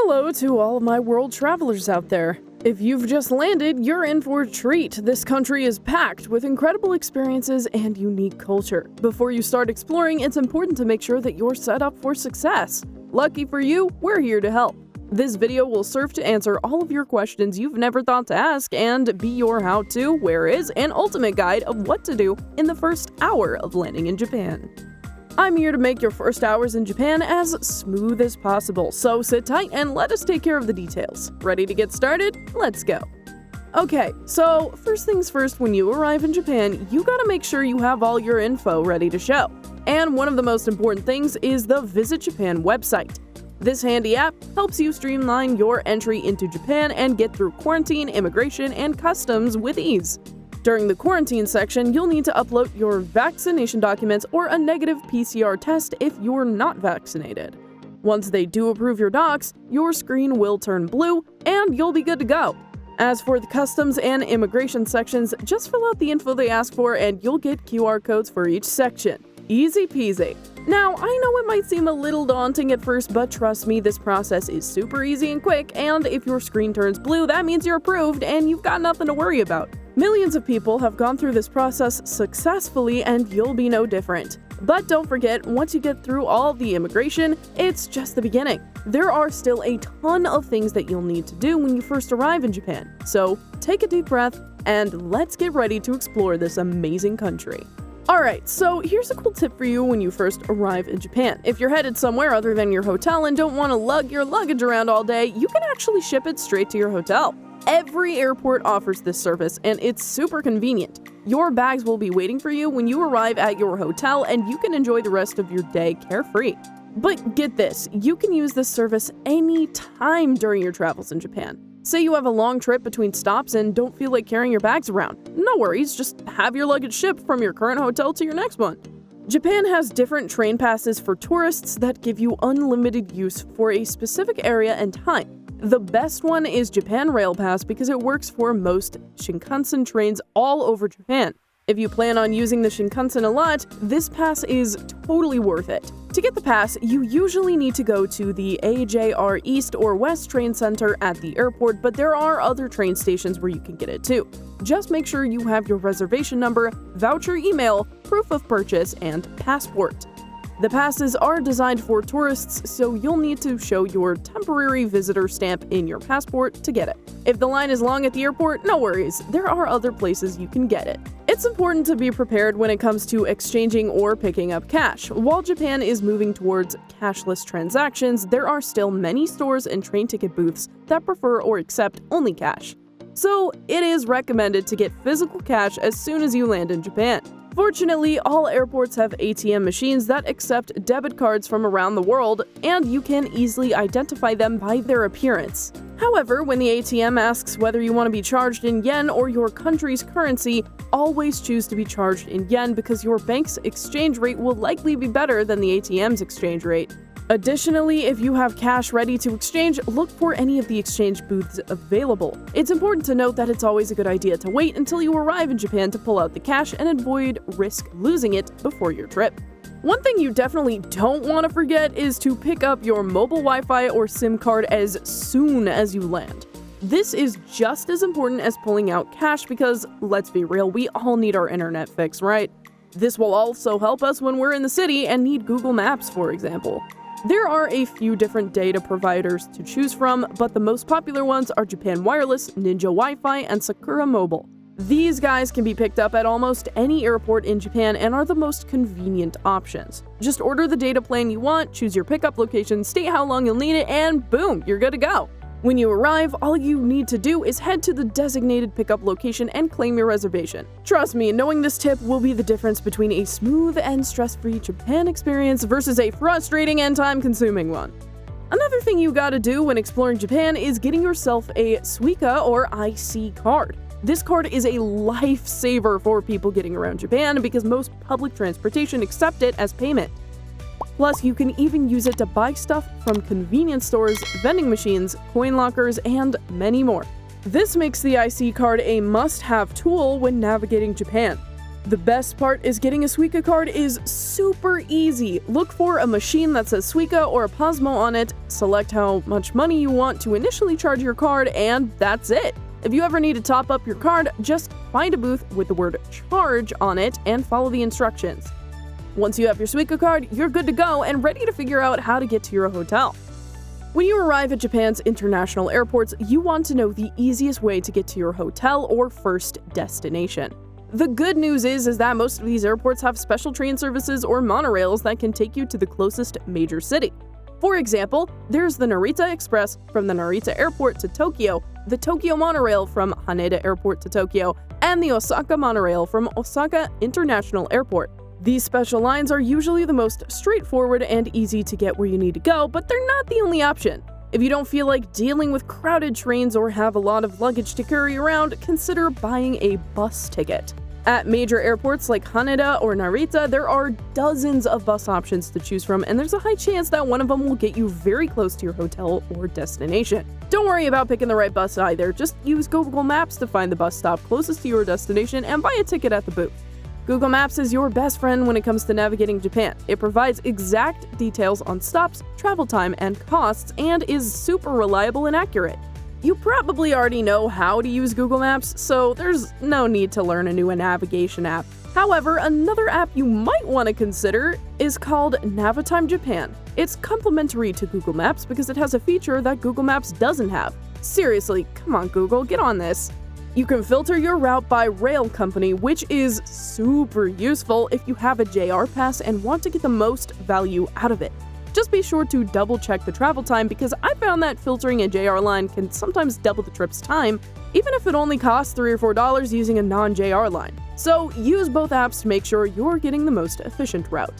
Hello to all of my world travelers out there. If you've just landed, you're in for a treat. This country is packed with incredible experiences and unique culture. Before you start exploring, it's important to make sure that you're set up for success. Lucky for you, we're here to help. This video will serve to answer all of your questions you've never thought to ask and be your how-to, where is, and ultimate guide of what to do in the first hour of landing in Japan. I'm here to make your first hours in Japan as smooth as possible, so sit tight and let us take care of the details. Ready to get started? Let's go. Okay, so first things first, when you arrive in Japan, you gotta make sure you have all your info ready to show. And one of the most important things is the Visit Japan website. This handy app helps you streamline your entry into Japan and get through quarantine, immigration, and customs with ease. During the quarantine section, you'll need to upload your vaccination documents or a negative PCR test if you're not vaccinated. Once they do approve your docs, your screen will turn blue and you'll be good to go. As for the customs and immigration sections, just fill out the info they ask for and you'll get QR codes for each section. Easy peasy. Now, I know it might seem a little daunting at first, but trust me, this process is super easy and quick, and if your screen turns blue, that means you're approved and you've got nothing to worry about. Millions of people have gone through this process successfully, and you'll be no different. But don't forget, once you get through all the immigration, it's just the beginning. There are still a ton of things that you'll need to do when you first arrive in Japan. So take a deep breath, and let's get ready to explore this amazing country. Alright, so here's a cool tip for you when you first arrive in Japan. If you're headed somewhere other than your hotel and don't want to lug your luggage around all day, you can actually ship it straight to your hotel. Every airport offers this service, and it's super convenient. Your bags will be waiting for you when you arrive at your hotel, and you can enjoy the rest of your day carefree. But get this, you can use this service anytime during your travels in Japan. Say you have a long trip between stops and don't feel like carrying your bags around. No worries, just have your luggage shipped from your current hotel to your next one. Japan has different train passes for tourists that give you unlimited use for a specific area and time. The best one is Japan Rail Pass because it works for most Shinkansen trains all over Japan. If you plan on using the Shinkansen a lot, this pass is totally worth it. To get the pass, you usually need to go to the AJR East or West train center at the airport, but there are other train stations where you can get it too. Just make sure you have your reservation number, voucher email, proof of purchase, and passport. The passes are designed for tourists, so you'll need to show your temporary visitor stamp in your passport to get it. If the line is long at the airport, no worries, there are other places you can get it. It's important to be prepared when it comes to exchanging or picking up cash. While Japan is moving towards cashless transactions, there are still many stores and train ticket booths that prefer or accept only cash. So it is recommended to get physical cash as soon as you land in Japan. Fortunately, all airports have ATM machines that accept debit cards from around the world, and you can easily identify them by their appearance. However, when the ATM asks whether you want to be charged in yen or your country's currency, always choose to be charged in yen because your bank's exchange rate will likely be better than the ATM's exchange rate. Additionally, if you have cash ready to exchange, look for any of the exchange booths available. It's important to note that it's always a good idea to wait until you arrive in Japan to pull out the cash and avoid risk losing it before your trip. One thing you definitely don't want to forget is to pick up your mobile Wi-Fi or SIM card as soon as you land. This is just as important as pulling out cash because, let's be real, we all need our internet fix, right? This will also help us when we're in the city and need Google Maps, for example. There are a few different data providers to choose from, but the most popular ones are Japan Wireless, Ninja Wi-Fi, and Sakura Mobile. These guys can be picked up at almost any airport in Japan and are the most convenient options. Just order the data plan you want, choose your pickup location, state how long you'll need it, and boom, you're good to go. When you arrive, all you need to do is head to the designated pickup location and claim your reservation. Trust me, knowing this tip will be the difference between a smooth and stress-free Japan experience versus a frustrating and time-consuming one. Another thing you gotta do when exploring Japan is getting yourself a Suica or IC card. This card is a lifesaver for people getting around Japan because most public transportation accept it as payment. Plus, you can even use it to buy stuff from convenience stores, vending machines, coin lockers, and many more. This makes the IC card a must-have tool when navigating Japan. The best part is getting a Suica card is super easy. Look for a machine that says Suica or a Pasmo on it, select how much money you want to initially charge your card, and that's it. If you ever need to top up your card, just find a booth with the word charge on it and follow the instructions. Once you have your Suica card, you're good to go and ready to figure out how to get to your hotel. When you arrive at Japan's international airports, you want to know the easiest way to get to your hotel or first destination. The good news is that most of these airports have special train services or monorails that can take you to the closest major city. For example, there's the Narita Express from the Narita Airport to Tokyo, the Tokyo Monorail from Haneda Airport to Tokyo, and the Osaka Monorail from Osaka International Airport. These special lines are usually the most straightforward and easy to get where you need to go, but they're not the only option. If you don't feel like dealing with crowded trains or have a lot of luggage to carry around, consider buying a bus ticket. At major airports like Haneda or Narita, there are dozens of bus options to choose from, and there's a high chance that one of them will get you very close to your hotel or destination. Don't worry about picking the right bus either, just use Google Maps to find the bus stop closest to your destination and buy a ticket at the booth. Google Maps is your best friend when it comes to navigating Japan. It provides exact details on stops, travel time, and costs, and is super reliable and accurate. You probably already know how to use Google Maps, so there's no need to learn a new navigation app. However, another app you might want to consider is called Navitime Japan. It's complementary to Google Maps because it has a feature that Google Maps doesn't have. Seriously, come on Google, get on this. You can filter your route by rail company, which is super useful if you have a JR pass and want to get the most value out of it. Just be sure to double check the travel time because I found that filtering a JR line can sometimes double the trip's time, even if it only costs $3 or $4 using a non-JR line. So use both apps to make sure you're getting the most efficient route.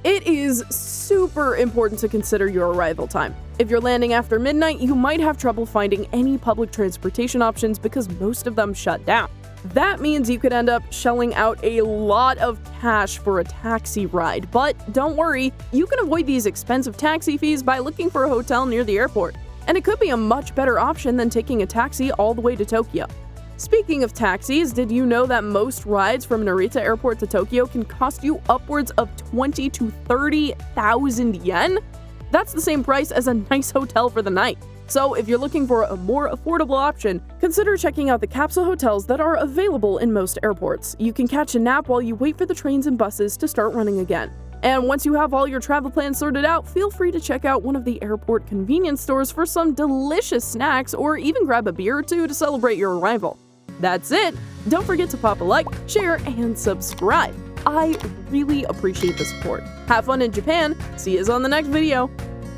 It is super important to consider your arrival time. If you're landing after midnight, you might have trouble finding any public transportation options because most of them shut down. That means you could end up shelling out a lot of cash for a taxi ride, but don't worry, you can avoid these expensive taxi fees by looking for a hotel near the airport. And it could be a much better option than taking a taxi all the way to Tokyo. Speaking of taxis, did you know that most rides from Narita Airport to Tokyo can cost you upwards of 20,000 to 30,000 yen? That's the same price as a nice hotel for the night. So if you're looking for a more affordable option, consider checking out the capsule hotels that are available in most airports. You can catch a nap while you wait for the trains and buses to start running again. And once you have all your travel plans sorted out, feel free to check out one of the airport convenience stores for some delicious snacks or even grab a beer or two to celebrate your arrival. That's it! Don't forget to pop a like, share, and subscribe. I really appreciate the support. Have fun in Japan. See yous on the next video.